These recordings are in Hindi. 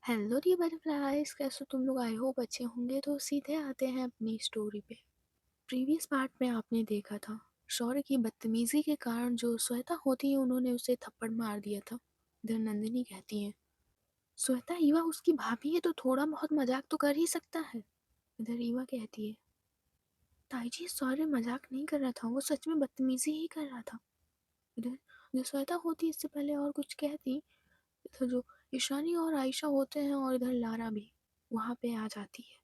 हेलो डियर बटरफ्लाइज, कैसे तुम लोग? आई होप अच्छे होंगे। तो सीधे आते हैं अपनी स्टोरी पे। प्रीवियस पार्ट में आपने देखा था शौर्य की बदतमीजी के कारण जो श्वेता होती है उन्होंने उसे थप्पड़ मार दिया था। इधर नंदिनी कहती है, श्वेता ईवा उसकी भाभी है तो थोड़ा बहुत मजाक तो कर ही सकता है। इधर ईवा कहती है, ताई जी शौर्य मजाक नहीं कर रहा था, वो सच में बदतमीजी ही कर रहा था। इधर जो श्वेता होती इससे पहले और कुछ कहती, इधर जो ईशानी और आयशा होते हैं और इधर लारा भी वहाँ पे आ जाती है।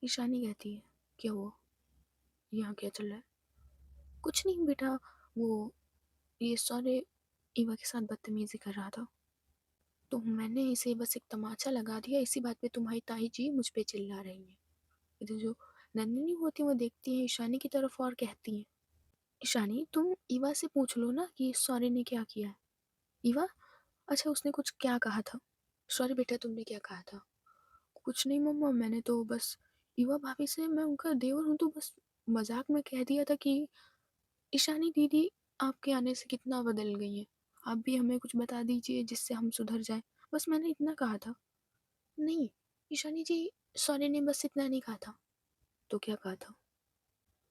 ईशानी कहती है, क्या हुआ, यहाँ क्या चल रहा है? कुछ नहीं बेटा, वो ये सारे ईवा के साथ बदतमीजी कर रहा था तो मैंने इसे बस एक तमाचा लगा दिया, इसी बात पे तुम्हारी ताई जी मुझ पे चिल्ला रही है। इधर जो नंदिनी होती है वो देखती है ईशानी की तरफ और कहती है, ईशानी तुम ईवा से पूछ लो ना कि सॉरी ने क्या किया है। ईवा, अच्छा उसने कुछ क्या कहा था? सॉरी बेटा, तुमने क्या कहा था? कुछ नहीं मम्मा, मैंने तो बस ईवा भाभी से, मैं उनका देवर हूँ तो बस मजाक में कह दिया था कि ईशानी दीदी आपके आने से कितना बदल गई है, आप भी हमें कुछ बता दीजिए जिससे हम सुधर जाएं, बस मैंने इतना कहा था। नहीं ईशानी जी, सौर्य ने बस इतना नहीं कहा था। तो क्या कहा था?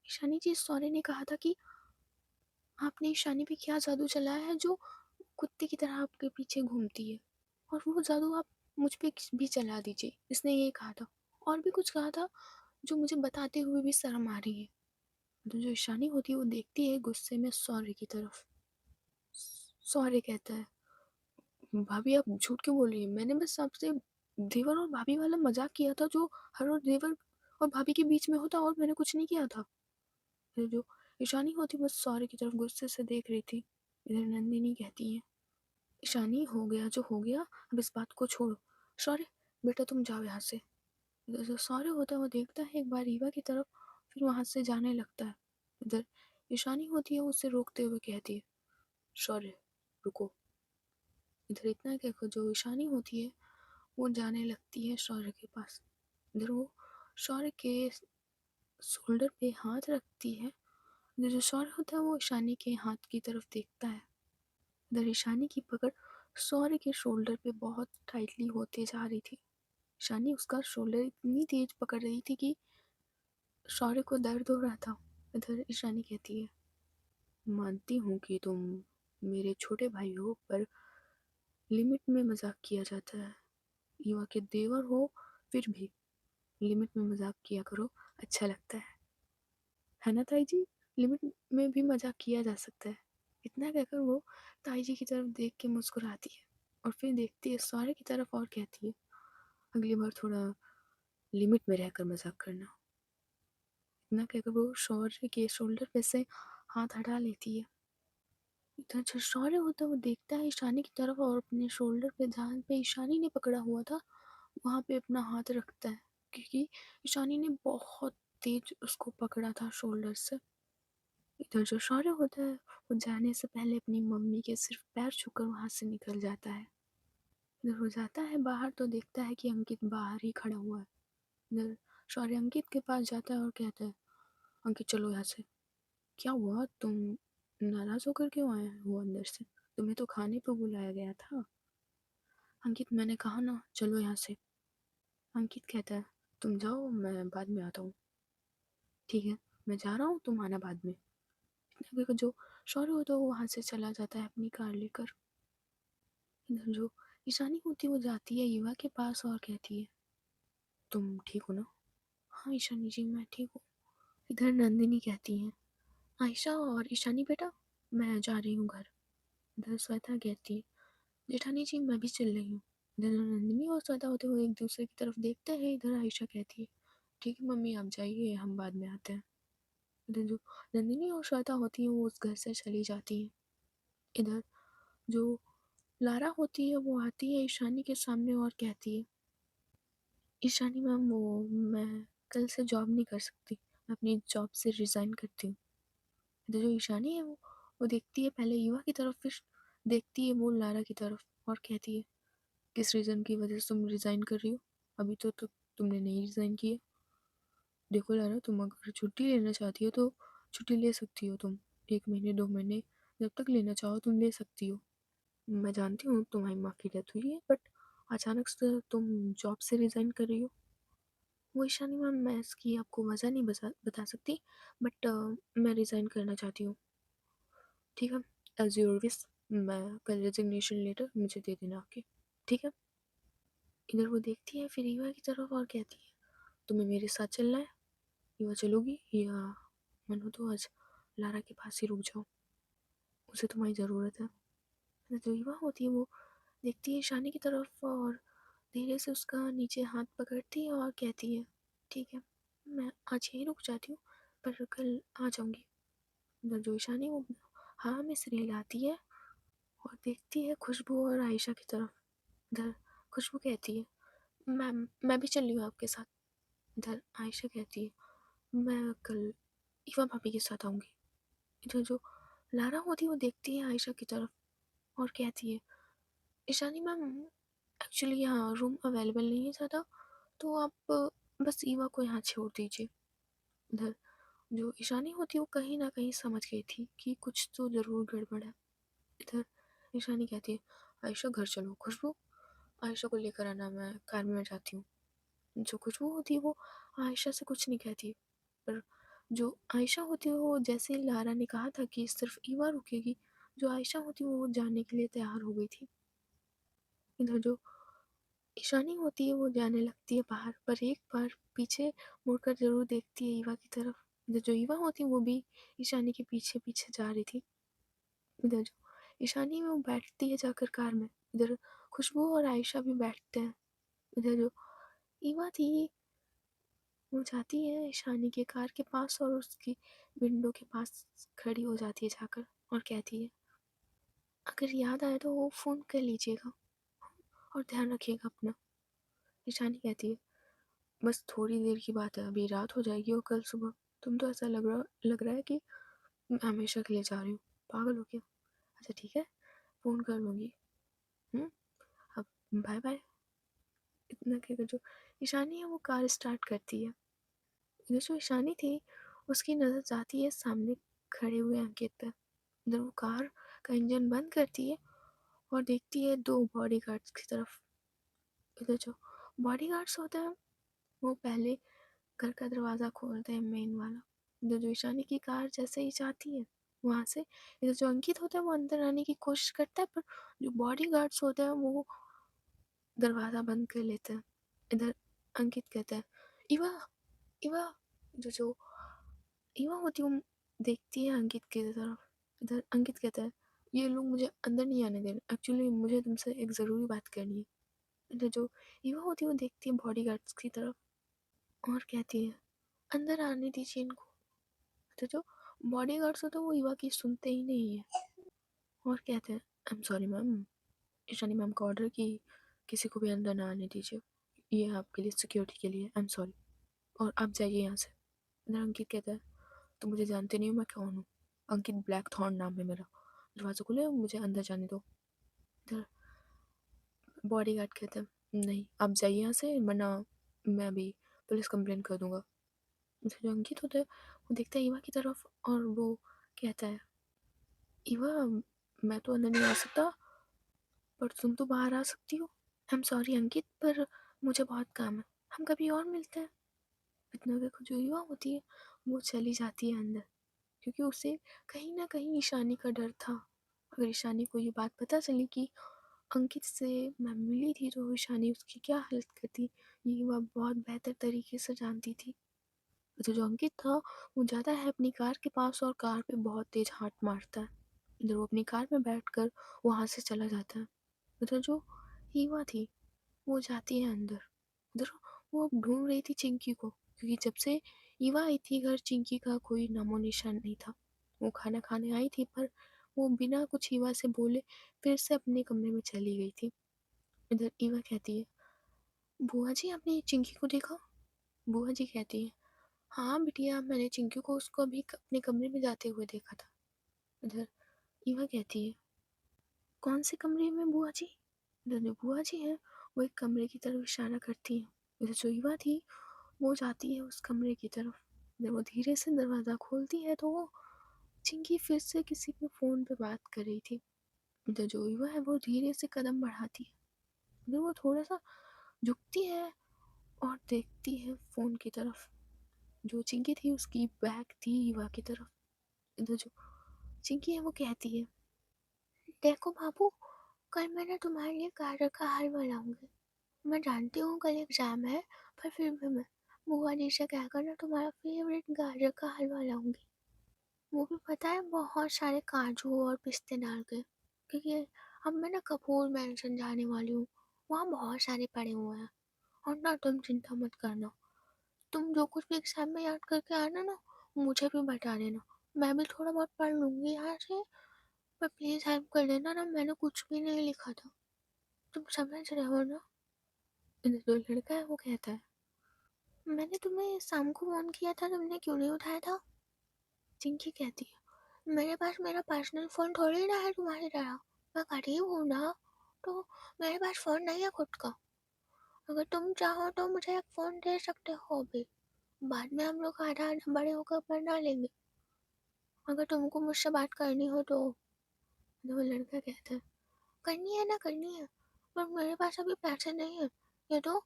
ईशानी जी, सौर्य ने कहा था कि आपने ईशानी पे क्या जादू चलाया है जो कुत्ते की तरह आपके पीछे घूमती है, और वो जादू आप मुझ पे भी चला दीजिए, इसने ये कहा था। और भी कुछ कहा था जो मुझे बताते हुए भी शर्म आ रही है। तो जो ईशानी होती है वो देखती है गुस्से में सौर्य की तरफ। सौर्य कहता है, भाभी आप झूठ क्यों बोल रही है, मैंने बस आपसे देवर और भाभी वाला मजाक किया था जो हर और देवर और भाभी के बीच में होता, और मैंने कुछ नहीं किया था। फिर जो ईशानी होती बस सौर्य की तरफ गुस्से से देख रही थी। इधर नंदिनी कहती है, ईशानी हो गया जो हो गया, अब इस बात को छोड़ो। सौर्य बेटा तुम जाओ यहाँ से। इधर जो सौर्य होता है वो देखता है एक बार रीवा की तरफ, फिर वहां से जाने लगता है। इधर ईशानी होती है उसे रोकते हुए कहती है, शौर्य रुको। इधर इतना कहकर जो ईशानी होती है वो जाने लगती है शौर्य के पास। इधर वो शौर्य के शोल्डर पे हाथ रखती है। इधर जो शौर्य होता है वो ईशानी के हाथ की तरफ देखता है। इधर ईशानी की पकड़ शौर्य के शोल्डर पे बहुत टाइटली होते जा रही थी। ईशानी उसका शोल्डर इतनी तेज पकड़ रही थी कि शौर्य को दर्द हो रहा था। इधर ईशानी कहती है, मानती हूँ कि तुम मेरे छोटे भाई हो, पर लिमिट में मजाक किया जाता है। युवा के देवर हो, फिर भी लिमिट में मजाक किया करो, अच्छा लगता है ना ताई जी? लिमिट में भी मजाक किया जा सकता है। इतना कहकर वो ताई जी की तरफ देख के मुस्कुराती है और फिर देखती है सौर्य की तरफ और कहती है, अगली बार थोड़ा लिमिट में रहकर मजाक करना। इतना कहकर वो शौर्य के शोल्डर पे से हाथ हटा लेती है। इतना अच्छा शौर्य होता है वो देखता है ईशानी की तरफ और अपने शोल्डर पे जहाँ पे ईशानी ने पकड़ा हुआ था वहाँ पे अपना हाथ रखता है, क्योंकि ईशानी ने बहुत तेज उसको पकड़ा था शोल्डर से। इधर जो शौर्य होता है वो जाने से पहले अपनी मम्मी के सिर्फ पैर छूकर वहां से निकल जाता है। इधर वो जाता है बाहर तो देखता है कि अंकित बाहर ही खड़ा हुआ है। इधर शौर्य अंकित के पास जाता है और कहता है, अंकित चलो यहाँ से। क्या हुआ, तुम नाराज होकर क्यों आए हो अंदर से? तुम्हें तो खाने पे बुलाया गया था। अंकित, मैंने कहा ना चलो यहाँ से। अंकित कहता है, तुम जाओ मैं बाद में आता हूँ। ठीक है, मैं जा रहा हूँ, तुम आना बाद में। इतने जो शौर्य होता है वो वहां से चला जाता है अपनी कार लेकर। इधर जो ईशानी होती है वो जाती है युवा के पास और कहती है, तुम ठीक हो ना? हाँ ईशानी जी, मैं ठीक हूँ। इधर नंदिनी कहती है, आयशा और ईशानी बेटा, मैं जा रही हूँ घर। इधर श्वेता कहती है, जेठानी जी मैं भी चल रही हूँ। इधर नंदिनी और श्वेता होते हुए एक दूसरे की तरफ देखते हैं। इधर आयशा कहती है, ठीक है मम्मी आप जाइए, हम बाद में आते हैं। इधर जो नंदिनी और श्वेता होती है वो उस घर से चली जाती है। इधर जो लारा होती है वो आती है ईशानी के सामने और कहती है, ईशानी मैम वो मैं कल से जॉब नहीं कर सकती, मैं अपनी जॉब से रिज़ाइन करती हूँ। इधर जो ईशानी है वो देखती है पहले युवा की तरफ, फिर देखती है वो लारा की तरफ और कहती है, किस रीज़न की वजह से तुम रिज़ाइन कर रही हो? अभी तो तुमने नहीं रिज़ाइन किया। देखो लारा, तुम अगर छुट्टी लेना चाहती हो तो छुट्टी ले सकती हो तुम, 1 महीने 2 महीने जब तक लेना चाहो तुम ले सकती हो। मैं जानती हूँ तुम्हारी माँ की डेथ हुई है, बट अचानक से तुम जॉब से रिज़ाइन कर रही हो? वो ईशानी मैम, मैं इसकी आपको वजह नहीं बता सकती, बट मैं रिज़ाइन करना चाहती हूँ। ठीक है, एज़ योर विश। मैं कल रेजिग्नेशन लेटर मुझे दे देना आके, ठीक है? इधर वो देखती है फिर ईवा की तरफ और कहती है, तुम्हें मेरे साथ चलना है? ईवा चलोगी या मनो तो आज लारा के पास ही रुक जाओ, उसे तुम्हारी ज़रूरत है। जो ईवा होती है वो देखती है ईशानी की तरफ और धीरे से उसका नीचे हाथ पकड़ती है और कहती है, ठीक है, मैं आज यहीं रुक जाती हूँ, पर कल आ जाऊँगी। इधर जो ईशानी वो हाँ में सिर हिलाती है और देखती है खुशबू और आयशा की तरफ। इधर खुशबू कहती है, मैम मैं भी चल रही हूँ आपके साथ। इधर आयशा कहती है, मैं कल ईवा भाभी के साथ आऊँगी। इधर जो लारा होती है वो देखती है आयशा की तरफ और कहती है, ईशानी मैम एक्चुअली यहाँ रूम अवेलेबल नहीं है ज़्यादा, तो आप बस ईवा को यहाँ छोड़ दीजिए। इधर जो ईशानी होती है वो कहीं ना कहीं समझ गई थी कि कुछ तो ज़रूर गड़बड़ है। इधर ईशानी कहती है, आयशा घर चलो। खुशबू, आयशा को लेकर आना, मैं कार में जाती हूँ। जो खुशबू होती है वो आयशा से कुछ नहीं कहती, पर जो आयशा होती है वो जैसे ही लारा ने कहा था कि सिर्फ ईवा रुकेगी, जो आयशा होती है वो जाने के लिए तैयार हो गई थी। इधर जो ईशानी होती है वो जाने लगती है बाहर, पर एक बार पीछे मुड़कर जरूर देखती है ईवा की तरफ। इधर जो ईवा होती है वो भी ईशानी के पीछे पीछे जा रही थी। इधर जो ईशानी में वो बैठती है जाकर कार में, इधर खुशबू और आयशा भी बैठते हैं। इधर जो ईवा थी वो जाती है ईशानी के कार के पास और उसकी विंडो के पास खड़ी हो जाती है जाकर और कहती है, अगर याद आए तो वो फ़ोन कर लीजिएगा और ध्यान रखिएगा अपना। ईशानी कहती है, बस थोड़ी देर की बात है, अभी रात हो जाएगी और कल सुबह। तुम तो ऐसा लग रहा है कि मैं हमेशा के लिए जा रही हूँ, पागल हो क्या? अच्छा ठीक है, फ़ोन कर लूँगी। अब बाय बाय। इतना कहकर जो ईशानी है वो कार स्टार्ट करती है। इधर जो ईशानी थी उसकी नज़र जाती है सामने खड़े हुए अंकित पर। इधर वो कार का इंजन बंद करती है और देखती है दो बॉडीगार्ड्स की तरफ। इधर जो बॉडीगार्ड्स होते हैं वो पहले घर का दरवाज़ा खोलते हैं, मेन वाला। इधर जो ईशानी की कार जैसे ही जाती है वहाँ से, इधर जो अंकित होता है वो अंदर आने की कोशिश करता है, पर जो बॉडीगार्ड्स होते हैं वो दरवाज़ा बंद कर लेते हैं। इधर अंकित कहता है, इवा इवा। जो इवा होती है वो देखती है अंकित की तरफ। इधर अंकित कहता है, ये लोग मुझे अंदर नहीं आने दे रहे, एक्चुअली मुझे तुमसे एक ज़रूरी बात करनी है। इधर जो इवा होती है वो देखती है बॉडीगार्ड्स की तरफ और कहती है, अंदर आने दीजिए इनको। तो जो बॉडीगार्ड्स होते हैं वो इवा की सुनते ही नहीं है और कहते हैं, I am sorry ma'am, Ishani ma'am का ऑर्डर कि किसी को भी अंदर ना आने दीजिए, ये आपके लिए सिक्योरिटी के लिए, आई एम सॉरी, और आप जाइए यहाँ से। इधर अंकित कहता है, तो मुझे जानते नहीं हो मैं कौन हूँ? अंकित ब्लैक थॉर्न नाम है मेरा, दरवाज़ा खोले मुझे अंदर जाने दो। इधर बॉडीगार्ड कहता है, नहीं आप जाइए यहाँ से, वरना मैं अभी पुलिस कंप्लेन कर दूंगा। इधर जो अंकित होता है वो देखता है ईवा की तरफ और वो कहता है, ईवा मैं तो अंदर नहीं आ सकता, पर तुम तो बाहर आ सकती हो। आई एम सॉरी अंकित, पर मुझे बहुत काम है, हम कभी और मिलते हैं। इतना देखो जो ईवा होती है वो चली जाती है अंदर, क्योंकि उसे कहीं ना कहीं ईशानी का डर था। अगर ईशानी को ये बात पता चली कि अंकित से मैं मिली थी तो ईशानी उसकी क्या हालत करती, ये वह बहुत बेहतर तरीके से जानती थी। तो जो अंकित था वो जाता है अपनी कार के पास और कार पे बहुत तेज हाथ मारता है। इधर वो अपनी कार में बैठकर वहाँ से चला जाता है। उधर जो हीवा थी वो जाती है अंदर। उधर वो अब ढूंढ रही थी चिंकी को, क्योंकि जब से ईवा आई थी घर चिंकी का कोई नामो निशान नहीं था। वो खाना खाने आई थी पर वो बिना कुछ ईवा से बोले फिर से अपने कमरे में चली गई थी। इधर ईवा कहती है, बुआ जी आपने चिंकी को देखा? बुआ जी कहती है, हाँ बिटिया, मैंने चिंकी को उसको अभी अपने कमरे में जाते हुए देखा था। इधर ईवा कहती है, कौन से कमरे में बुआ जी? इधर जो बुआ जी है वो एक कमरे की तरफ इशारा करती है। इधर जो ईवा थी वो जाती है उस कमरे की तरफ। जब वो धीरे से दरवाज़ा खोलती है तो वो चिंकी फिर से किसी पे फ़ोन पे बात कर रही थी। इधर जो ईवा है वो धीरे से कदम बढ़ाती है फिर वो थोड़ा-सा झुकती है और देखती है फ़ोन की तरफ। जो चिंकी थी उसकी बैक थी ईवा की तरफ। इधर जो चिंकी है वो कहती है, देखो बाबू, कल मैं ना तुम्हारे लिए गाजर का हलवा लाऊंगी। मैं जानती हूँ कल एग्जाम है, पर फिर भी मैं बुआ जी से कहकर ना तुम्हारा फेवरेट गाजर का हलवा लाऊंगी। वो भी पता है बहुत सारे काजू और पिस्ते डाल के, क्योंकि अब मैं ना कपूर मैंशन जाने वाली हूँ। वहाँ बहुत सारे पड़े हुए हैं। और ना तुम चिंता मत करना, तुम जो कुछ भी एग्जाम में याद करके आना ना, मुझे भी बता देना। मैं भी थोड़ा बहुत पढ़ लूंगी यहाँ से, पर प्लीज हेल्प कर देना ना, मैंने कुछ भी नहीं लिखा था। तुम समझ रहे हो ना? जो लड़का है वो कहता है, मैंने तुम्हें शाम को फोन किया था, तुमने क्यों नहीं उठाया था? चिंकी कहती है, मेरे पास मेरा पर्सनल फोन थोड़ी ना है तुम्हारी तरह। मैं गरीब हूँ ना, तो मेरे पास फोन नहीं है खुद का। अगर तुम चाहो तो मुझे एक फोन दे सकते हो अभी, बाद में हम लोग आधा आधा बड़े होकर बना लेंगे, अगर तुमको मुझसे बात करनी हो तो। वो लड़का कहता है, करनी है ना करनी है, पर मेरे पास अभी पैसे नहीं है। ये तो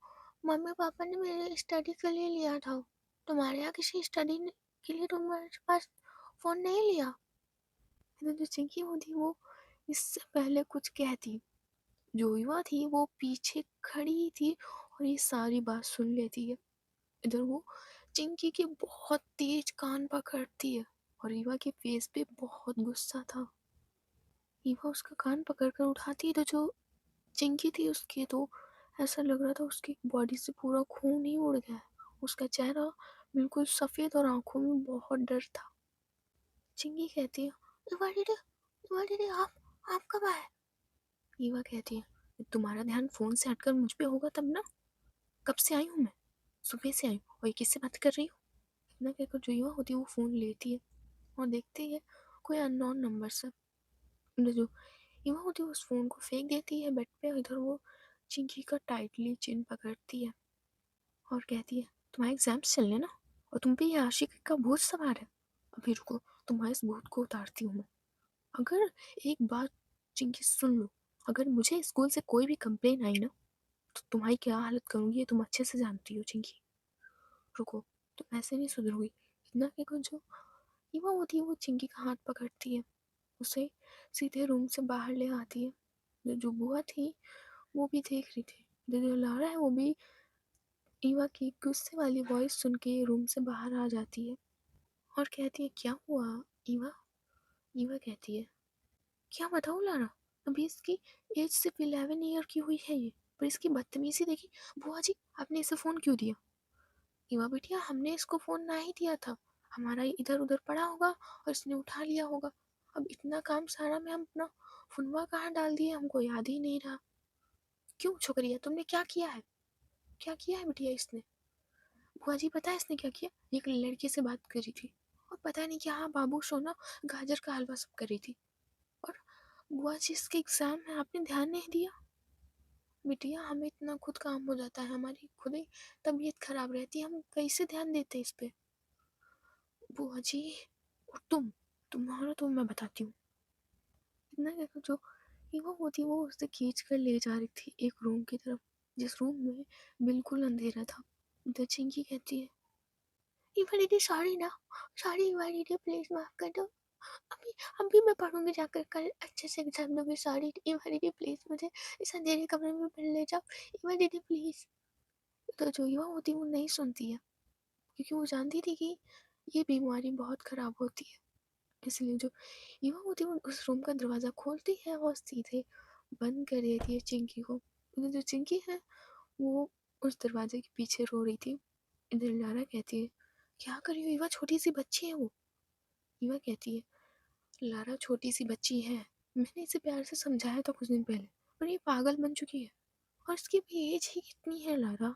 मम्मी पापा ने मेरे स्टडी के लिए लिया था। तुम्हारे यहाँ किसी स्टडी के लिए तुम्हारे पास फोन नहीं लिया? तो जो चिंकी होती वो इससे पहले कुछ कहती, जो युवा थी वो पीछे खड़ी थी और ये सारी बात सुन लेती है। इधर वो चिंकी के बहुत तेज कान पकड़ती है और ईवा के फेस पे बहुत गुस्सा था। ईवा उसका कान पकड़कर उठाती है तो जो चिंकी थी उसकी तो ऐसा लग रहा था उसकी बॉडी से पूरा खून ही उड़ गया है। उसका चेहरा बिल्कुल सफेद और आंखों में बहुत डर था। चिंकी कहती है, ईवा दीदी आप कब आए? ईवा कहती है, तुम्हारा ध्यान फोन से हटकर मुझ पे होगा तब ना। कब से आई हूँ मैं? सुबह से आई हूँ। और ये किससे बात कर रही हो? इतना कहकर जो ईवा होती है वो फोन लेती है और देखती है कोई अननोन नंबर से। जो ईवा होती है उस फोन को फेंक देती है बेड पे। इधर वो चिंकी का टाइटली चिन पकड़ती है और कहती है, तुम्हारे एग्जाम्स चलने ना, और तुम पे ये आशिक का भूत सवार है। अभी रुको, तुम्हारे इस भूत को उतारती हूँ मैं। अगर एक बात चिंकी सुन लो, अगर मुझे स्कूल से कोई भी कंप्लेन आई ना, तो तुम्हारी क्या हालत करूंगी ये तुम अच्छे से जानती हो चिंकी। रुको, तुम ऐसे नहीं सुधरोगी। इतना कहकर जो युवा होती है वो चिंकी का हाथ पकड़ती है, उसे सीधे रूम से बाहर ले आती है। जो बुआ थी वो भी देख रही थी। जो लारा है वो भी ईवा की गुस्से वाली वॉइस सुन के रूम से बाहर आ जाती है और कहती है, क्या हुआ ईवा? ईवा कहती है, क्या बताऊँ लारा, अभी इसकी एज सिर्फ 11 ईयर की हुई है ये, पर इसकी बदतमीजी देखी। बुआ जी, आपने इसे फ़ोन क्यों दिया? ईवा बिटिया, हमने इसको फ़ोन ना ही दिया था, हमारा इधर उधर पड़ा होगा और इसने उठा लिया होगा। अब इतना काम सारा में हम अपना फोनवा कहाँ डाल दिए, हमको याद ही नहीं रहा। क्यों छोकरिया, तुमने क्या किया है? क्या किया है बिटिया इसने? बुआ जी पता है इसने क्या किया? एक लड़की से बात करी थी और पता नहीं क्या, हाँ बाबू सोना गाजर का हलवा सब कर रही थी। और बुआ जी इसके एग्जाम है, आपने ध्यान नहीं दिया? बिटिया हमें इतना खुद काम हो जाता है, हमारी खुद ही तबीयत खराब रहती है, हम कैसे ध्यान देते इस पे? बुआ जी, और तुम्हारा तो मैं बताती हूँ। इतना कहकर जो वो होती वो उसे खींच कर ले जा रही थी एक रूम की तरफ, जिस रूम में बिल्कुल अंधेरा था। द चिंकी कहती है, इवा दीदी सॉरी ना, सॉरी इवा दीदी, प्लीज माफ कर दो। अभी अभी मैं पढ़ूंगी जाकर, कल अच्छे से एग्जाम दूंगी। सॉरी इवा दीदी, प्लीज मुझे इस अंधेरे कमरे में पढ़ ले जाओ, इवा दीदी प्लीज। तो जो युवा होती वो नहीं सुनती है, क्योंकि वो जानती थी कि ये बीमारी बहुत खराब होती है। इसलिए जो युवा होती है वो उस रूम का दरवाज़ा खोलती है और सीधे बंद कर देती है चिंकी को। इधर जो चिंकी है वो उस दरवाजे के पीछे रो रही थी। इधर लारा कहती है, क्या कर रही हो युवा, छोटी सी बच्ची है वो। युवा कहती है, लारा छोटी सी बच्ची है, मैंने इसे प्यार से समझाया था कुछ दिन पहले, पर ये पागल बन चुकी है। और इसकी भी एज ही कितनी है लारा,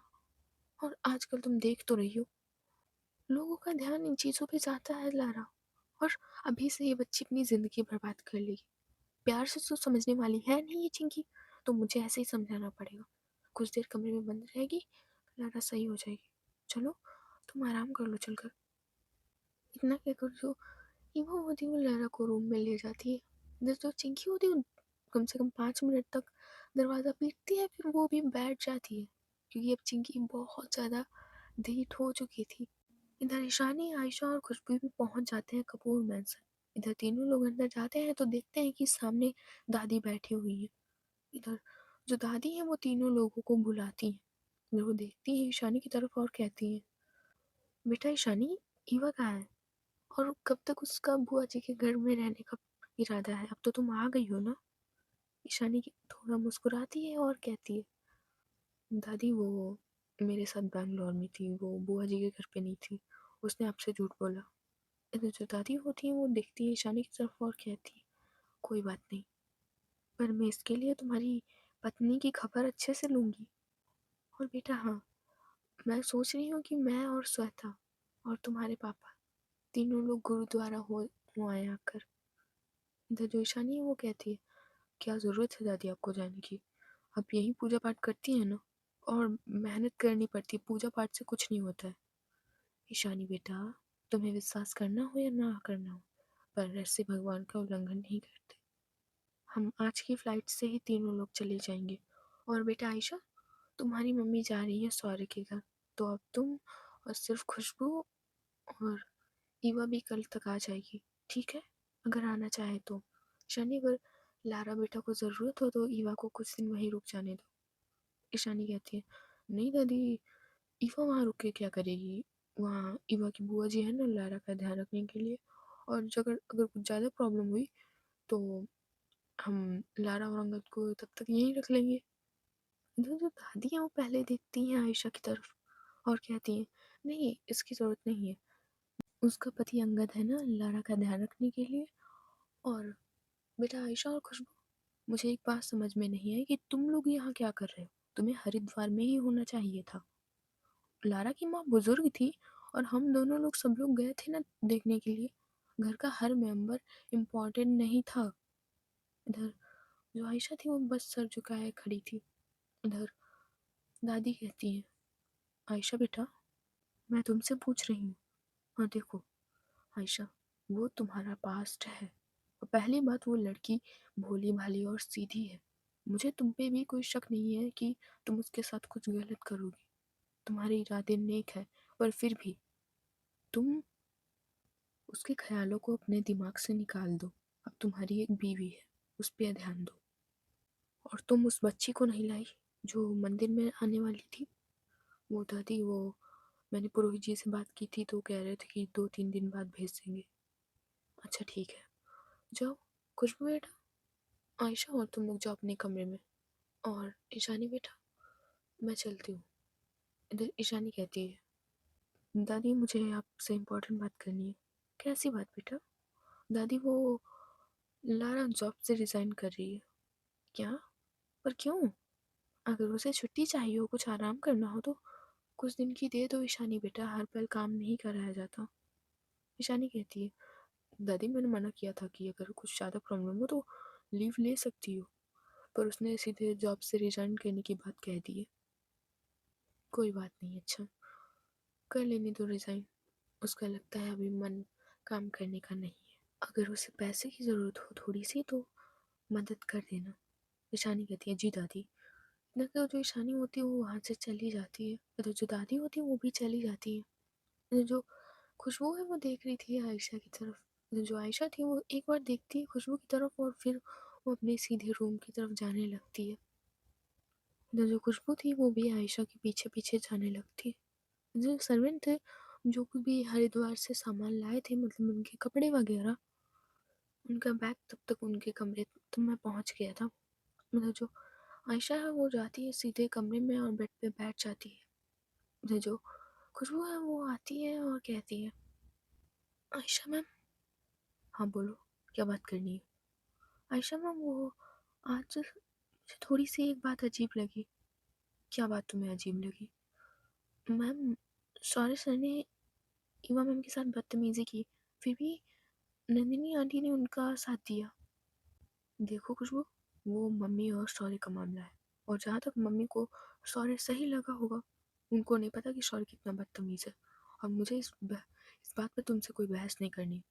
और आजकल तुम देख तो रही हो लोगों का ध्यान इन चीज़ों पे जाता है लारा। और अभी से ये बच्ची अपनी ज़िंदगी बर्बाद कर लेगी। प्यार से तो समझने वाली है नहीं ये चिंकी, तो मुझे ऐसे ही समझाना पड़ेगा। कुछ देर कमरे में बंद रहेगी, लारा सही हो जाएगी। चलो तुम आराम कर लो चलकर। इतना कहकर जो ईवा होती है वो लारा को रूम में ले जाती है। इधर जो चिंकी होती है वो कम से कम 5 मिनट तक दरवाज़ा पीटती है, फिर वो भी बैठ जाती है क्योंकि अब चिंकी बहुत ज़्यादा ढीठ हो चुकी थी। इधर ईशानी, आयशा और खुशबू भी पहुंच जाते हैं कपूर मैंसन। इधर तीनों लोग अंदर जाते हैं तो देखते हैं कि सामने दादी बैठी हुई है। इधर जो दादी है वो तीनों लोगों को बुलाती हैं। फिर वो देखती है ईशानी की तरफ और कहती है, बेटा ईशानी, ईवा कहाँ है और कब तक उसका बुआ जी के घर में रहने का इरादा है? अब तो तुम आ गई हो ना। ईशानी थोड़ा मुस्कुराती है और कहती है, दादी वो मेरे साथ बैंगलोर में थी, वो बुआ जी के घर पे नहीं थी, उसने आपसे झूठ बोला। इधर जो दादी होती है वो देखती है ईशानी की तरफ और कहती है, कोई बात नहीं, पर मैं इसके लिए तुम्हारी पत्नी की खबर अच्छे से लूंगी। और बेटा हाँ, मैं सोच रही हूँ कि मैं और श्वेता और तुम्हारे पापा तीनों लोग गुरुद्वारा हो आए आकर। इधर जो ईशानी है वो कहती है, क्या ज़रूरत है दादी आपको जाने की, आप यही पूजा पाठ करती हैं ना, और मेहनत करनी पड़ती है, पूजा पाठ से कुछ नहीं होता है। ईशानी बेटा, तुम्हें विश्वास करना हो या ना करना हो, पर ऐसे भगवान का उल्लंघन नहीं करते। हम आज की फ्लाइट से ही तीनों लोग चले जाएंगे। और बेटा आयशा, तुम्हारी मम्मी जा रही है सौर्य के घर, तो अब तुम और सिर्फ खुशबू और ईवा भी कल तक आ जाएगी, ठीक है, अगर आना चाहे तो। शनि, अगर लारा बेटा को ज़रूरत हो तो ईवा को कुछ दिन वहीं रुक जाने दो। ईशानी कहती है, नहीं दादी, ईवा वहाँ रुक के क्या करेगी, वहाँ ईवा की बुआ जी है ना लारा का ध्यान रखने के लिए, और अगर अगर कुछ ज़्यादा प्रॉब्लम हुई तो हम लारा और अंगद को तब तक यहीं रख लेंगे। जो जो दादी हैं वो पहले देखती हैं आयशा की तरफ और कहती हैं, नहीं इसकी ज़रूरत नहीं है, उसका पति अंगद है ना लारा का ध्यान रखने के लिए। और बेटा आयशा और खुशबू, मुझे एक बात समझ में नहीं आई कि तुम लोग यहाँ क्या कर रहे हो, तुम्हें हरिद्वार में ही होना चाहिए था। लारा की माँ बुजुर्ग थी और हम दोनों लोग सब लोग गए थे ना देखने के लिए, घर का हर मेंबर इम्पोर्टेंट नहीं था। इधर जो आयशा थी वो बस सर झुकाए खड़ी थी। इधर दादी कहती है, आयशा बेटा, मैं तुमसे पूछ रही हूँ, और देखो आयशा, वो तुम्हारा पास्ट है, और पहली बात वो लड़की भोली भाली और सीधी है, मुझे तुम पे भी कोई शक नहीं है कि तुम उसके साथ कुछ गलत करोगी, तुम्हारे इरादे नेक है, पर फिर भी तुम उसके ख्यालों को अपने दिमाग से निकाल दो। अब तुम्हारी एक बीवी है, उस पर ध्यान दो। और तुम उस बच्ची को नहीं लाई जो मंदिर में आने वाली थी, वो दादी, वो मैंने पुरोहित जी से बात की थी तो कह रहे थे कि 2-3 दिन बाद भेज देंगे। अच्छा ठीक है, जाओ खुशबू बेटा, आयशा और तुम लोग जाओ अपने कमरे में, और ईशानी बेटा मैं चलती हूँ। इधर ईशानी कहती है, दादी मुझे आपसे इम्पोर्टेंट बात करनी है। कैसी बात बेटा? दादी वो लारा जॉब से रिज़ाइन कर रही है। क्या? पर क्यों? अगर उसे छुट्टी चाहिए हो, कुछ आराम करना हो तो कुछ दिन की दे दो ईशानी बेटा, हर पल काम नहीं कराया जाता। ईशानी कहती है, दादी मैंने मना किया था कि अगर कुछ ज़्यादा प्रॉब्लम हो तो लीव ले सकती हो, पर उसने सीधे जॉब से रिजाइन करने की बात कह दी है। कोई बात नहीं, अच्छा कर लेने दो रिजाइन, उसका लगता है अभी मन काम करने का नहीं है। अगर उसे पैसे की ज़रूरत हो थोड़ी सी तो मदद कर देना। ईशानी कहती है, जी दादी। इधर तो जो ईशानी होती है वो वहाँ से चली जाती है, इधर जो दादी होती है वो भी चली जाती है। इधर जो खुशबू है वो देख रही थी आयशा की तरफ। इधर जो आयशा थी वो एक बार देखती है खुशबू की तरफ और फिर वो अपने सीधे रूम की तरफ जाने लगती है। इधर जो खुशबू थी वो भी आयशा के पीछे पीछे जाने लगती है। जो सर्वेंट थे जो भी हरिद्वार से सामान लाए थे, मतलब उनके कपड़े वगैरह, उनका बैग तब तक उनके कमरे तक मैं पहुंच गया था। मतलब जो आयशा है वो जाती है सीधे कमरे में और बेड पे बैठ जाती है। मतलब जो खुशबू है वो आती है और कहती है, आयशा मैम। हाँ बोलो, क्या बात करनी है? आयशा मैम वो आज मुझे थोड़ी सी एक बात अजीब लगी। क्या बात तुम्हें अजीब लगी? मैम, सॉरी सर ने इवा मैम के साथ बदतमीजी की, फिर भी नंदिनी आंटी ने उनका साथ दिया। देखो खुशबू, वो मम्मी और शौर्य का मामला है, और जहाँ तक मम्मी को शौर्य सही लगा होगा, उनको नहीं पता कि शौर्य कितना बदतमीज़ है। और मुझे इस बात पर तुमसे कोई बहस नहीं करनी।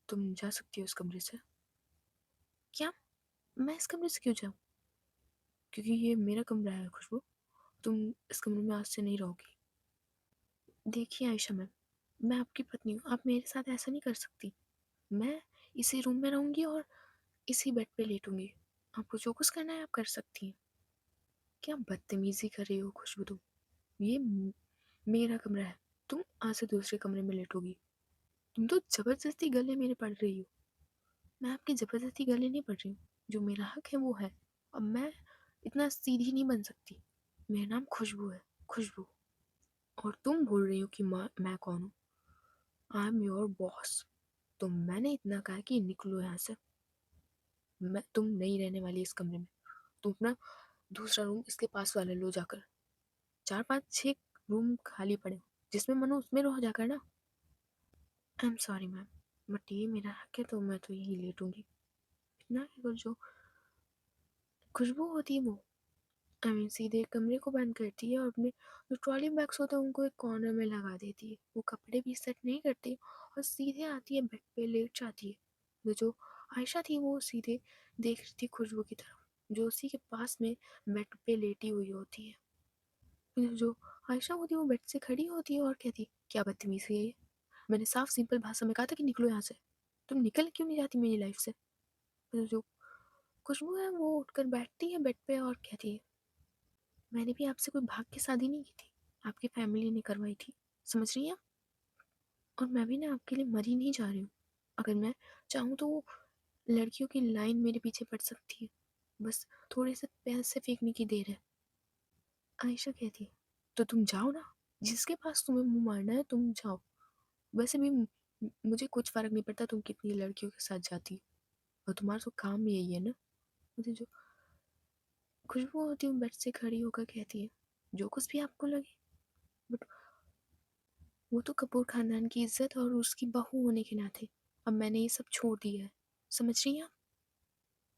तुम जा सकती हो इस कमरे से। क्या? मैं इस कमरे से क्यों जाऊँ? क्योंकि ये मेरा कमरा है खुशबू, तुम इस कमरे में आज से नहीं रहोगी। देखिए आयशा मैम, मैं आपकी पत्नी हूँ, आप मेरे साथ ऐसा नहीं कर सकती। मैं इसी रूम में रहूँगी और इसी बेड पे लेटूंगी। आपको जो कुछ करना है आप कर सकती हैं। क्या बदतमीजी कर रही हो खुशबू तुम? ये मेरा कमरा है, तुम आज से दूसरे कमरे में लेटोगी। तुम तो जबरदस्ती गले मेरे पड़ रही हो। मैं आपकी जबरदस्ती गले नहीं पड़ रही हूँ, जो मेरा हक है वो है। अब मैं इतना सीधी नहीं बन सकती। मेरा नाम खुशबू है, खुशबू। और तुम बोल रही हो कि मैं कौन हूँ? I am your boss. तो मैंने इतना कहा कि निकलो यहाँ से। तुम नहीं रहने वाली इस कमरे में। तुम अपना दूसरा रूम इसके पास वाले लो जाकर। 4 5 6 रूम खाली पड़े हो, जिसमें मन हो उसमें रहो जाकर ना। I am sorry ma'am, but ये मेरा हक है तो मैं तो यही लेटूंगी। इतना केवल जो खुशबू होती है वो सीधे कमरे को बंद करती है और अपने जो ट्रॉली बैग्स होते हैं उनको एक कॉर्नर में लगा देती है। वो कपड़े भी सेट नहीं करती और सीधे आती है बेड पे लेट जाती है। जो आयशा थी वो सीधे देख रही थी खुशबू की तरफ, जो उसी के पास में बेड पे लेटी हुई होती है। जो आयशा होती है वो बेड से खड़ी होती है और कहती, क्या बदतमीजी है ये? मैंने साफ सिंपल भाषा में कहा था कि निकलो यहाँ से। तुम निकल क्यों नहीं जाती मेरी लाइफ से? जो खुशबू है वो उठकर बैठती है बेड पे और कहती है, मैंने भी आपसे कोई भाग के शादी नहीं की थी, आपकी फैमिली ने करवाई थी, समझ रही हैं? और मैं भी ना आपके लिए मरी नहीं जा रही हूँ। अगर मैं चाहूँ तो वो लड़कियों की लाइन मेरे पीछे पड़ सकती है, बस थोड़े से पैसे फेंकने की देर है। आयशा कहती है, तो तुम जाओ ना, जिसके पास तुम्हें मुंह मारना है तुम जाओ। वैसे भी मुझे कुछ फर्क नहीं पड़ता तुम कितनी लड़कियों के साथ जाती हो, और तुम्हारा तो काम यही है ना। मुझे जो खुशबू होती है बेड से खड़ी होकर कहती है, जो कुछ भी आपको लगे, बट वो तो कपूर खानदान की इज्जत और उसकी बहू होने के नाते अब मैंने ये सब छोड़ दिया है, समझ रही हैं आप?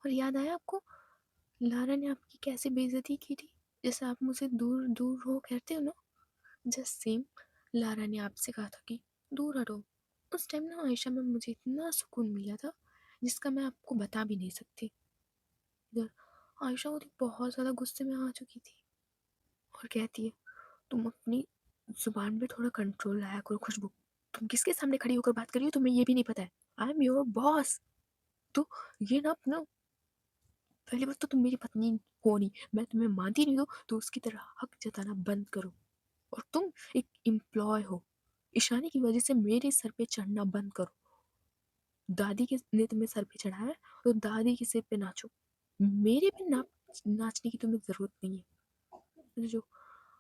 और याद आया आपको लारा ने आपकी कैसे बेइज्जती की थी, जैसे आप मुझसे दूर दूर हो कहते हो ना, जस्ट सेम लारा ने आपसे कहा था कि दूर हटो। उस टाइम ना आयशा में मुझे इतना सुकून मिला था जिसका मैं आपको बता भी नहीं सकती। इधर आयशा होती बहुत ज़्यादा गुस्से में आ चुकी थी और कहती है, तुम अपनी जुबान पे थोड़ा कंट्रोल लाया करो खुशबू। तुम किसके सामने खड़ी होकर बात कर रही हो तुम्हें ये भी नहीं पता है? I am your boss. तो ये ना अपना, पहली बात तो तुम मेरी पत्नी हो नहीं, मैं तुम्हें मानती नहीं हूँ तो उसकी तरह हक जताना बंद करो। और तुम एक एम्प्लॉय हो, ईशानी की वजह से मेरे सर पे चढ़ना बंद करो। दादी के ने तुम्हें सर पे चढ़ाया तो दादी के सिर पे नाचो, मेरे पे नाचने की तुम्हें जरूरत नहीं है। जो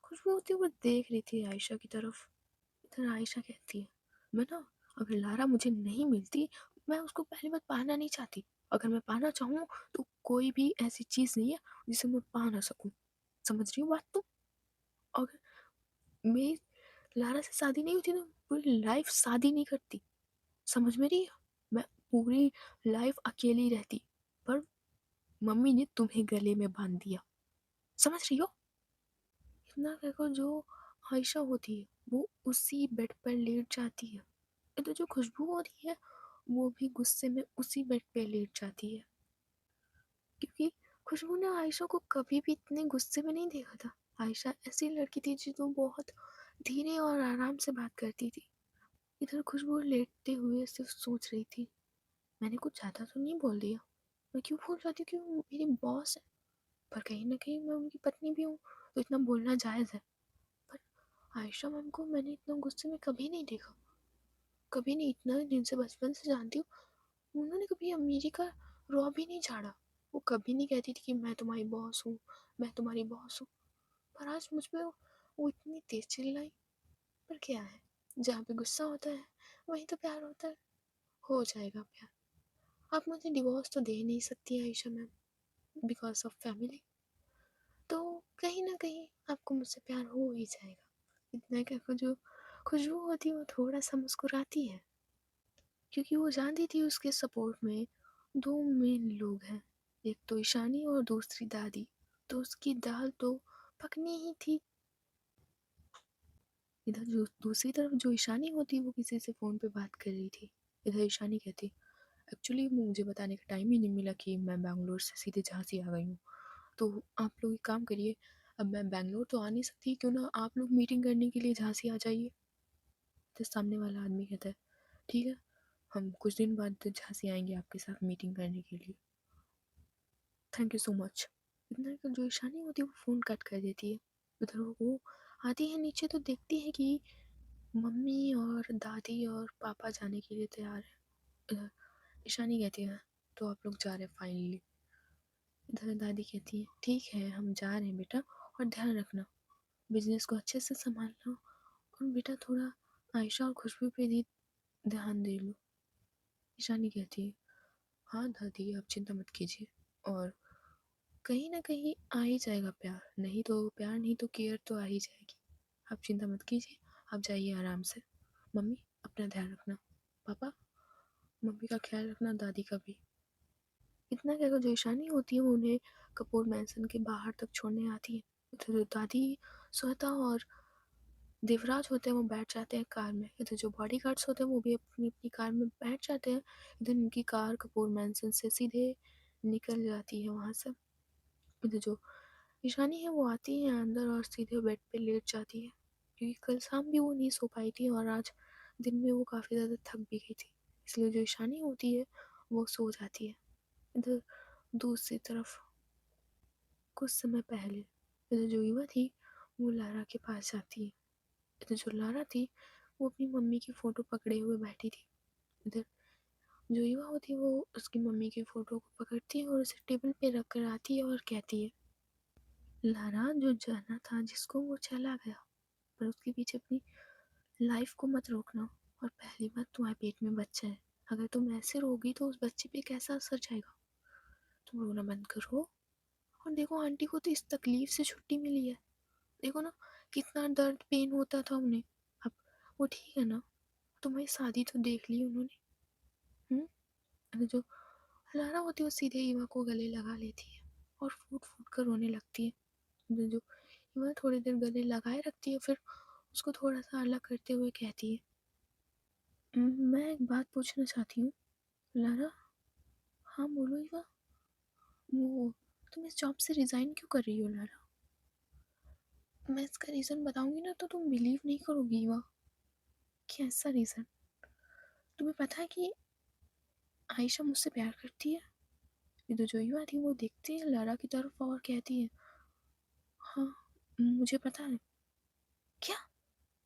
खुशबू होती है वो देख रही थी आयशा की तरफ। इधर आयशा कहती है, मैं ना, अगर लारा मुझे नहीं मिलती, मैं उसको पहली बार पाना नहीं चाहती। अगर मैं पाना चाहूँ तो कोई भी ऐसी चीज़ नहीं है जिसे मैं पा ना सकूँ। समझ रही हूँ बात तुम? अगर मेरी लारा से शादी नहीं होती तो पूरी लाइफ शादी नहीं करती। समझ में रही है? मैं पूरी लाइफ अकेली रहती, पर मम्मी ने तुम्हें गले में बांध दिया। समझ रही हो? इतना कहकर जो आयशा होती है वो उसी बेड पर लेट जाती है। तो जो खुशबू होती है वो भी गुस्से में उसी बेड पे लेट जाती है, क्योंकि खुशबू ने आयशा को कभी भी इतने गुस्से में नहीं देखा था। आयशा ऐसी लड़की थी जो बहुत धीरे और आराम से बात करती थी। इधर खुशबू लेटते हुए सिर्फ सोच रही थी, मैंने कुछ ज़्यादा तो नहीं बोल दिया? मैं क्यों बोल जाती हूँ कि वो मेरी बॉस है, पर कहीं ना कहीं मैं उनकी पत्नी भी हूँ तो इतना बोलना जायज़ है। पर आयशा मैम को मैंने इतना गुस्से में कभी नहीं देखा, कभी नहीं। इतना दिन से बचपन से जानती हूँ, उन्होंने कभी अमीरी का रौब भी नहीं झाड़ा। वो कभी नहीं कहती थी कि मैं तुम्हारी बॉस हूँ, मैं तुम्हारी बॉस हूँ। पर आज मुझ पर वो इतनी तेज चिल्लाई। पर क्या है, जहाँ पे गुस्सा होता है वहीं तो प्यार होता है। हो जाएगा प्यार। आप मुझे डिवोर्स तो दे नहीं सकती Ayesha ma'am, because of family. तो कहीं ना कहीं आपको मुझसे प्यार हो ही जाएगा। इतना कहकर जो खुशबू होती है वो थोड़ा सा मुस्कुराती है, क्योंकि वो जानती थी उसके सपोर्ट में दो मेन लोग हैं, एक तो ईशानी और दूसरी दादी। तो उसकी दाल तो पकनी ही थी। इधर जो दूसरी तरफ जो ईशानी होती वो किसी से फ़ोन पे बात कर रही थी। इधर ईशानी कहती, एक्चुअली मुझे बताने का टाइम ही नहीं मिला कि मैं बैंगलोर से सीधे झांसी आ गई हूँ। तो आप लोग एक काम करिए, अब मैं बैंगलोर तो आ नहीं सकती, क्यों ना आप लोग मीटिंग करने के लिए झांसी आ जाइए। तो सामने वाला आदमी कहता है ठीक है, हम कुछ दिन बाद झांसी आएंगे आपके साथ मीटिंग करने के लिए, थैंक यू सो मच। इतना कि जो ईशानी होती है वो फ़ोन कट कर देती है। उधर वो आती है नीचे तो देखती है कि मम्मी और दादी और पापा जाने के लिए तैयार है। इधर ईशानी कहती है तो आप लोग जा रहे हैं फाइनली। इधर दादी कहती है ठीक है हम जा रहे हैं बेटा, और ध्यान रखना, बिजनेस को अच्छे से संभालना, और बेटा थोड़ा आयशा और खुशबू पे भी ध्यान दे लो। ईशानी कहती है हाँ दादी आप चिंता मत कीजिए, और कहीं ना कहीं आ ही जाएगा प्यार, नहीं तो प्यार नहीं तो केयर तो आ ही जाएगी, आप चिंता मत कीजिए, आप जाइए आराम से। मम्मी अपना ध्यान रखना, पापा मम्मी का ख्याल रखना, दादी का भी। इतना कहकर जो ईशानी होती है वो उन्हें कपूर मैंसन के बाहर तक छोड़ने आती है। तो जो दादी श्वेता और देवराज होते हैं वो बैठ जाते हैं कार में। इधर जो बॉडी गार्ड्स होते हैं वो भी अपनी अपनी कार में बैठ जाते हैं। इधर इनकी कार कपूर मैंसन से सीधे निकल जाती है वहाँ से। इधर जो ईशानी है वो आती है अंदर और सीधे बेड पे लेट जाती है, क्योंकि कल शाम भी वो नहीं सो पाई थी और आज दिन में वो काफ़ी ज़्यादा थक भी गई थी, इसलिए जो ईशानी होती है वो सो जाती है। इधर दूसरी तरफ कुछ समय पहले इधर जो युवा थी वो लारा के पास जाती है। इधर जो लारा थी वो अपनी मम्मी की फ़ोटो पकड़े हुए बैठी थी। इधर जो युवा होती है वो उसकी मम्मी की फ़ोटो को पकड़ती है और उसे टेबल पे रख कर आती है और कहती है लारा जो जाना था जिसको वो चला गया, पर उसके पीछे अपनी लाइफ को मत रोकना। और पहली बात तुम्हारे पेट में बच्चा है, अगर तुम ऐसे रोगी तो उस बच्चे पे कैसा असर जाएगा। तुम रोना बंद करो, और देखो आंटी को तो इस तकलीफ से छुट्टी मिली है, देखो ना कितना दर्द पेन होता था उन्हें, अब वो ठीक है ना, तुम्हारी शादी तो देख ली उन्होंने। अगर जो लारा होती है वो सीधे ईवा को गले लगा लेती है और फूट फूट कर रोने लगती है। जो ईवा थोड़ी देर गले लगाए रखती है, फिर उसको थोड़ा सा अलग करते हुए कहती है मैं एक बात पूछना चाहती हूँ लारा। हाँ बोलो ईवा। वो तुम इस जॉब से रिज़ाइन क्यों कर रही हो लारा? मैं इसका रीज़न बताऊंगी ना तो तुम बिलीव नहीं करोगी ईवा। कैसा रीज़न? तुम्हें पता है कि आयशा मुझसे प्यार करती है? ये तो जो ईवा थी वो देखती है लारा की तरफ और कहती है हाँ मुझे पता है। क्या?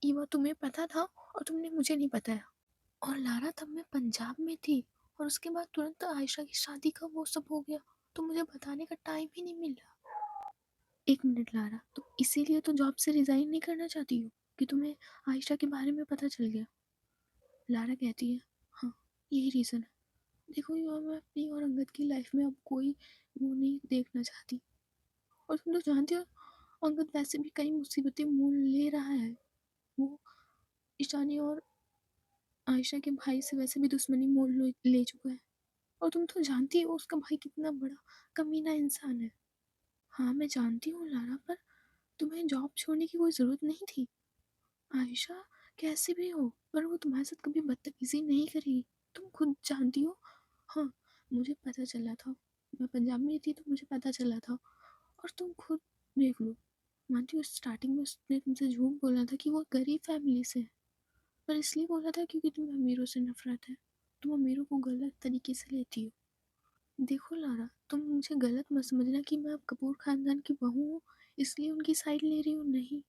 ईवा तुम्हें पता था और तुमने मुझे नहीं बताया? और लारा तब मैं पंजाब में थी और उसके बाद तुरंत आयशा की शादी का वो सब हो गया, तो मुझे बताने का टाइम ही नहीं मिला। एक मिनट लारा, तुम इसीलिए तो जॉब से रिजाइन नहीं करना चाहती हो कि तुम्हें आयशा के बारे में पता चल गया? लारा कहती है हाँ यही रीज़न है। देखो यार मैं अपनी और अंगद की लाइफ में अब कोई वो नहीं देखना चाहती, और तुम तो जानती हो अंगद वैसे भी कई मुसीबतें मोल ले रहा है। वो ईशानी और आयशा के भाई से वैसे भी दुश्मनी मोल ले चुका है, और तुम तो जानती हो उसका भाई कितना बड़ा कमीना इंसान है। हाँ मैं जानती हूँ लारा, पर तुम्हें जॉब छोड़ने की कोई ज़रूरत नहीं थी। आयशा कैसे भी हो पर वो तुम्हारे साथ कभी बदतमीजी नहीं करेगी, तुम खुद जानती हो। हाँ मुझे पता चला था, मैं पंजाब में थी तो मुझे पता चला था, और तुम खुद देख लो। मानती हूँ स्टार्टिंग में उसने तुमसे झूठ बोला था कि वो गरीब फैमिली से है, पर इसलिए बोला था क्योंकि तुम्हें अमीरों से नफरत है, तुम अमीरों को गलत तरीके से लेती हो। देखो लारा तुम मुझे गलत मत समझना कि मैं अब कपूर खानदान की बहू हूँ इसलिए उनकी साइड ले रही हूँ, नहीं।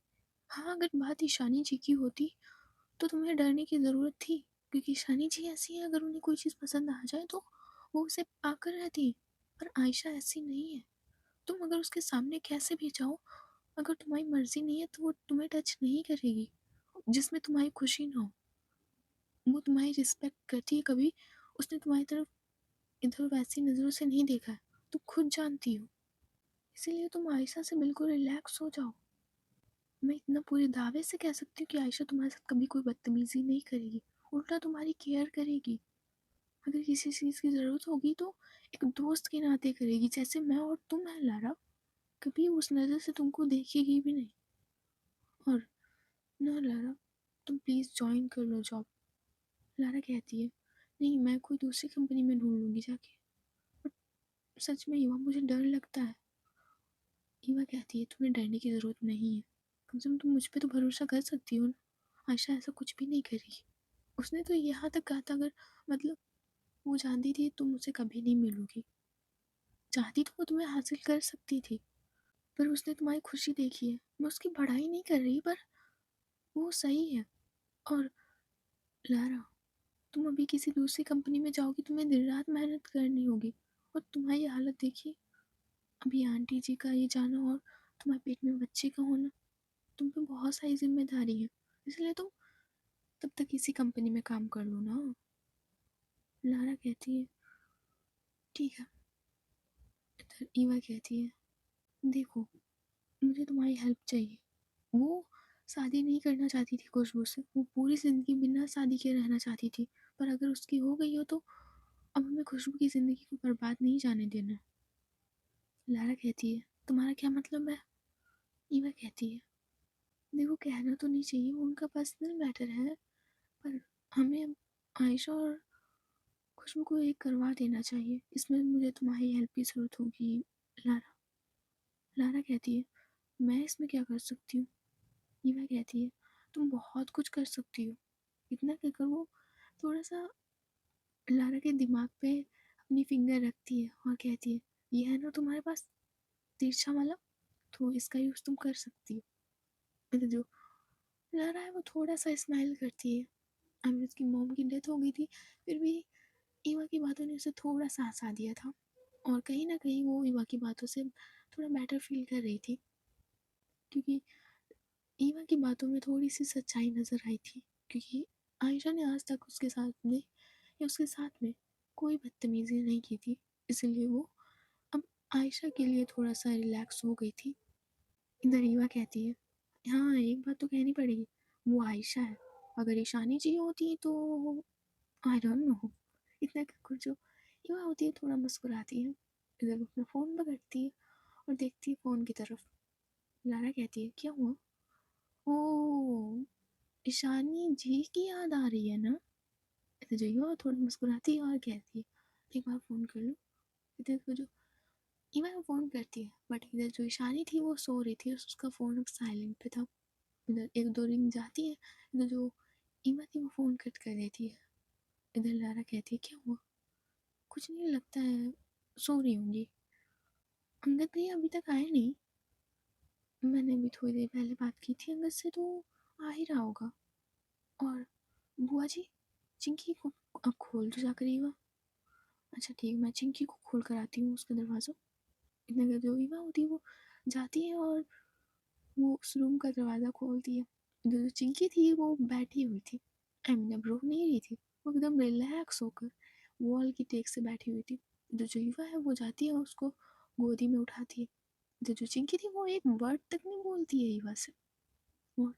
हाँ अगर बात ईशानी जी की होती तो तुम्हें डरने की ज़रूरत थी, क्योंकि ईशानी जी ऐसी है अगर उन्हें कोई चीज़ पसंद आ जाए तो वो उसे पाकर रहती है, पर आयशा ऐसी नहीं है। तुम अगर उसके सामने कैसे भी जाओ, अगर तुम्हारी मर्जी नहीं है तो वो तुम्हें टच नहीं करेगी जिसमें तुम्हारी खुशी ना हो। वो तुम्हारी रिस्पेक्ट करती है, कभी उसने तुम्हारी तरफ इधर वैसी नज़रों से नहीं देखा है, तुम खुद जानती हो। इसीलिए तुम आयशा से बिल्कुल रिलैक्स हो जाओ। मैं इतना पूरे दावे से कह सकती हूँ कि आयशा तुम्हारे साथ कभी कोई बदतमीजी नहीं करेगी, उल्टा तुम्हारी केयर करेगी। अगर किसी चीज़ की ज़रूरत होगी तो एक दोस्त के नाते करेगी, जैसे मैं और तुम है लारा, कभी उस नज़र से तुमको देखेगी भी नहीं। और ना लारा तुम प्लीज़ ज्वाइन कर लो जॉब। लारा कहती है नहीं मैं कोई दूसरी कंपनी में ढूंढ लूँगी जाके, बट सच में युवा मुझे डर लगता है। ईवा कहती है तुम्हें डरने की ज़रूरत नहीं है, कम से कम तुम मुझ पे तो भरोसा कर सकती हो ना। आयशा ऐसा कुछ भी नहीं करेगी। उसने तो यहाँ तक कहा था, अगर मतलब वो जानती थी तुम मुझसे कभी नहीं मिलोगी, चाहती तो वो तुम्हें हासिल कर सकती थी, पर उसने तुम्हारी खुशी देखी है। मैं उसकी बढ़ाई नहीं कर रही, पर वो सही है। और लारा, तुम अभी किसी दूसरी कंपनी में जाओगी, तुम्हें दिन रात मेहनत करनी होगी, और तुम्हारी हालत देखिए, अभी आंटी जी का ये जाना और तुम्हारे पेट में बच्चे का होना, तुम पे बहुत सारी जिम्मेदारी है, इसलिए तुम तब तक इसी कंपनी में काम कर लो ना। लारा कहती है ठीक है। इधर ईवा कहती है देखो, मुझे तुम्हारी हेल्प चाहिए। वो शादी नहीं करना चाहती थी खुशबू से, वो पूरी ज़िंदगी बिना शादी के रहना चाहती थी, पर अगर उसकी हो गई हो तो अब हमें खुशबू की ज़िंदगी को बर्बाद नहीं जाने देना। लारा कहती है तुम्हारा क्या मतलब है? ईवा कहती है देखो, कहना तो नहीं चाहिए, वो उनका पर्सनल मैटर है, पर हमें आयशा और खुशबू को एक करवा देना चाहिए, इसमें मुझे तुम्हारी हेल्प की ज़रूरत होगी। लारा लारा कहती है मैं इसमें क्या कर सकती हूँ? ईवा कहती है तुम बहुत कुछ कर सकती हो। इतना कहकर वो थोड़ा सा लारा के दिमाग पे अपनी फिंगर रखती है और कहती है ये है ना तुम्हारे पास तिरछा वाला, तो इसका यूज़ तुम कर सकती हो। मतलब जो लारा है वो थोड़ा सा स्माइल करती है। अभी उसकी मॉम की डेथ हो गई थी, फिर भी ईवा की बातों ने उसे थोड़ा सा हंसा दिया था, और कहीं ना कहीं वो ईवा की बातों से थोड़ा बेटर फील कर रही थी, क्योंकि ईवा की बातों में थोड़ी सी सच्चाई नज़र आई थी, क्योंकि आयशा ने आज तक उसके साथ में या उसके साथ में कोई बदतमीजी नहीं की थी, इसलिए वो अब आयशा के लिए थोड़ा सा रिलैक्स हो गई थी। इधर ईवा कहती है हाँ एक बात तो कहनी पड़ेगी, वो आयशा है, अगर ईशानी जी होती तो आई डोंट नो। इतना कुछ जो ईवा होती है थोड़ा मुस्कुराती है, इधर वो अपना फ़ोन पकड़ती है और देखती है फ़ोन की तरफ। लारा कहती है क्या हुआ? ओ, ईशानी जी की याद आ रही है ना? इधर जो ईवा थोड़ी मुस्कुराती है और कहती है एक बार फ़ोन कर लो। इधर को जो ईवा फ़ोन करती है, बट इधर जो ईशानी थी वो सो रही थी, उसका फ़ोन अब साइलेंट पे था। इधर एक दो रिंग जाती है, इधर जो ईवा थी वो फ़ोन कट कर देती है। इधर लारा कहती है क्या हुआ? कुछ नहीं, लगता है सो रही होंगी। अंगद भैया अभी तक आए नहीं, मैंने अभी थोड़ी देर पहले बात की थी अंगद से, तो आ ही रहा होगा। और बुआ जी, चिंकी को अब खोल दो जाकर ईवा। अच्छा ठीक, मैं चिंकी को खोल कर आती हूँ उसका दरवाज़ा। इतने में जो ईवा होती है वो जाती है और वो उस रूम का दरवाज़ा खोलती है। जो चिंकी थी वो बैठी हुई थी, आई मीन अब रो नहीं रही थी, वो एकदम रिलैक्स होकर वॉल की टेक से बैठी हुई थी। जो ईवा है वो जाती है उसको गोदी में उठाती है। जो चिंकी थी वो एक वर्ड तक नहीं बोलती है ईवा से, और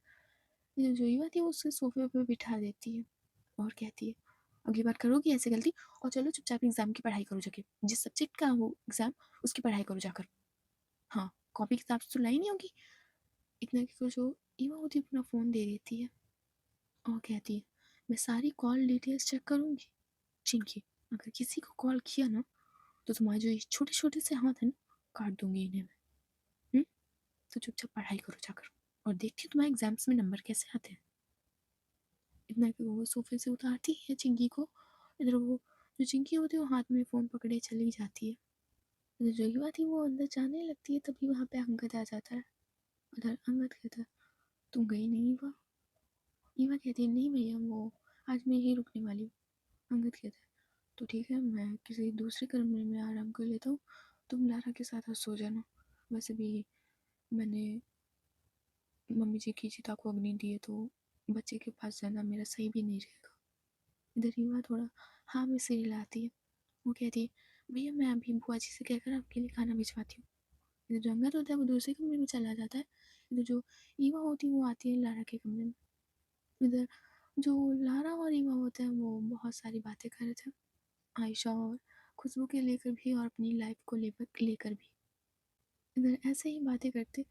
जो ईवा थी वो उसके सोफे पे बिठा देती है और कहती है अगली बार करोगी ऐसे गलती, और चलो चुपचाप एग्जाम की पढ़ाई करो जाके, जिस सब्जेक्ट का हो एग्जाम उसकी पढ़ाई करो जाकर। हाँ, कॉपी किताब से तो लाई नहीं होगी। इतना कि जो ईवा होती है अपना फ़ोन दे देती है और कहती है मैं सारी कॉल डिटेल्स चेक करूँगी चिंकी, अगर किसी को कॉल किया ना तो तुम्हारे जो ये छोटे छोटे से हाथ हैं ना काट दूंगी इन्हें मैं। हुँ? तो चुपचाप पढ़ाई करो जाकर, और देखती हूँ तुम्हारे एग्जाम्स में नंबर कैसे आते हैं। इतना कि वो सोफे से उतारती है चिंकी को। इधर वो जो चिंकी होती है वो हाथ में फ़ोन पकड़े चली जाती है। इधर जो युवा थी वो अंदर जाने लगती है, तभी वहाँ पे अंगद आ जाता है। उधर अंगद कहता है तुम गई नहीं युवा? युवा कहती है नहीं भैया, वो आज मैं यहीं रुकने वाली हूँ। अंगद कहता है तो ठीक है, मैं किसी दूसरे कमरे में आराम कर लेता हूँ, तुम लारा के साथ आज सो जाना। वैसे भी मैंने मम्मी जी की चिता को अग्नि दी है, तो बच्चे के पास जाना मेरा सही भी नहीं रहेगा। इधर युवा थोड़ा हाँ में सिर हिलाती है, वो कहती है भैया मैं अभी बुआ जी से कहकर आपके लिए खाना भिजवाती हूँ। इधर जो अंगद होता है वो दूसरे कमरे में चला जाता है। इधर जो ईवा होती है वो आती है लारा के कमरे में। इधर जो लारा और ईवा होता है वो बहुत सारी बातें कर रहे थे, आयशा और खुशबू के लेकर भी और अपनी लाइफ को लेकर भी। इधर ऐसे ही बातें करते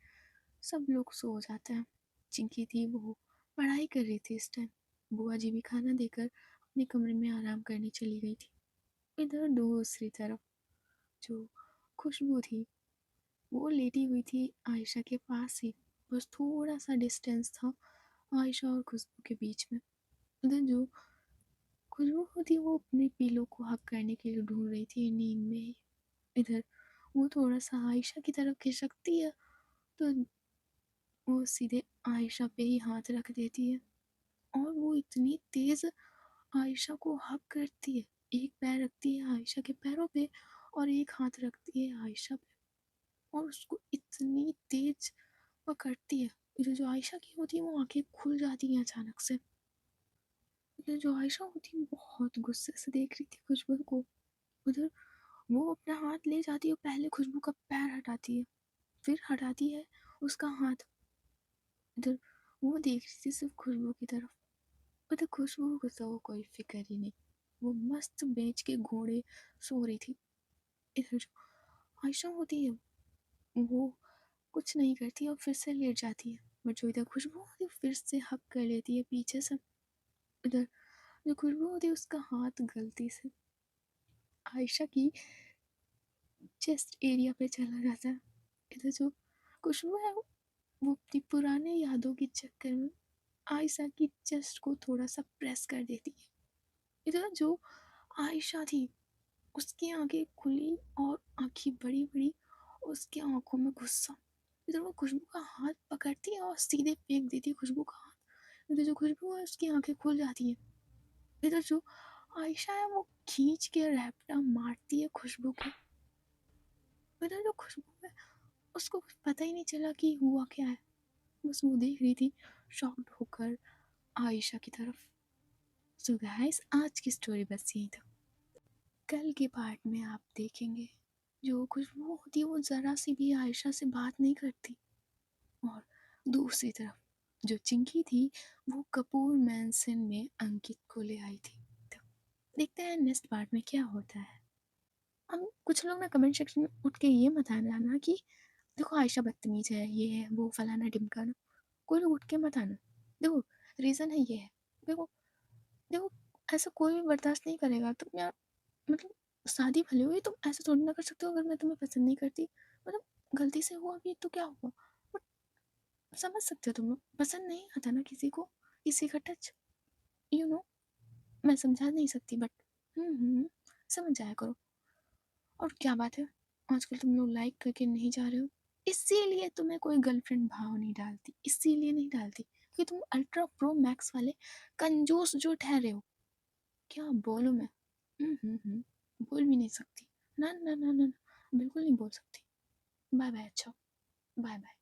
सब लोग सो जाते हैं। चिंकी थी वो पढ़ाई कर रही थी इस टाइम, बुआ जी भी खाना देकर अपने कमरे में आराम करने चली गई थी। इधर दूसरी तरफ जो खुशबू थी वो लेटी हुई थी आयशा के पास ही, बस थोड़ा सा डिस्टेंस था आयशा और खुशबू के बीच में। उधर जो खुशबू होती वो अपने पीलो को हक करने के लिए ढूंढ रही थी नींद में ही। इधर वो थोड़ा सा आयशा की तरफ खिसकती है तो वो सीधे आयशा पे ही हाथ रख देती है, और वो इतनी तेज आयशा को हक करती है। एक पैर रखती है आयशा के पैरों पे और एक हाथ रखती है आयशा पे, और उसको इतनी तेज पकड़ती है। इधर जो आयशा की होती है वो आंखें खुल जाती हैं अचानक से। इधर जो आयशा होती है बहुत गुस्से से देख रही थी खुशबू को। उधर वो अपना हाथ ले जाती है, पहले खुशबू का पैर हटाती है, फिर हटाती है उसका हाथ। इधर वो देख रही थी सिर्फ खुशबू की तरफ। उधर खुशबू को तो कोई फिक्र ही नहीं, वो मस्त बेच के घोड़े सो रही थी। इधर जो आयशा होती है वो कुछ नहीं करती और फिर से लेट जाती है, बट जो इधर खुशबू होती है फिर से हक कर लेती है पीछे से। इधर जो खुशबू होती है उसका हाथ गलती से आयशा की चेस्ट एरिया पे चला जाता है। इधर जो खुशबू है वो अपनी पुराने यादों के चक्कर में आयशा की चेस्ट को थोड़ा सा प्रेस कर देती है। इधर जो आयशा थी उसकी आंखें खुली और आंखें बड़ी बड़ी, उसकी आंखों में गुस्सा। इधर वो खुशबू का हाथ पकड़ती है और सीधे फेंक देती है खुशबू का हाथ। इधर जो खुशबू है उसकी आंखें खुल जाती है। इधर जो आयशा है वो खींच के रैपटा मारती है खुशबू के। इधर जो खुशबू है उसको कुछ पता ही नहीं चला कि हुआ क्या है, बस वो देख रही थी शॉक्ड होकर आयशा की तरफ। सो गाइस आज की स्टोरी बस यही था। कल के पार्ट में आप देखेंगे जो खुशबू होती है वो ज़रा सी भी आयशा से बात नहीं करती, और दूसरी तरफ जो चिंकी थी वो कपूर मैंसन में अंकित को ले आई थी। तो देखते हैं नेक्स्ट पार्ट में क्या होता है। हम कुछ लोग ना कमेंट सेक्शन में उठ के ये मत आना कि देखो आयशा बदतमीज है, ये है वो फलाना ढिमकाना। कोई लोग उठ के मत आना। देखो रीज़न है ये है। देखो देखो ऐसा कोई भी बर्दाश्त नहीं करेगा। तुम यार मतलब शादी भले हुई, तुम ऐसे थोड़ी ना कर सकते हो। अगर मैं तुम्हें पसंद नहीं करती, मतलब गलती से हुआ भी तो क्या हुआ, बट समझ सकते हो तुम लोग। पसंद नहीं आता ना किसी को, किसी का टच, यू नो मैं समझा नहीं सकती, बट समझ जाया करो। और क्या बात है आजकल तुम लोग लाइक करके नहीं जा रहे हो, इसीलिए तुम्हें कोई गर्लफ्रेंड भाव नहीं डालती, इसीलिए नहीं डालती कि तुम अल्ट्रा प्रो मैक्स वाले कंजूस जो ठहरे हो। क्या बोलूं मैं? बोल भी नहीं सकती। ना ना ना ना ना, बिल्कुल नहीं बोल सकती। Bye bye. अच्छा, बाय बाय।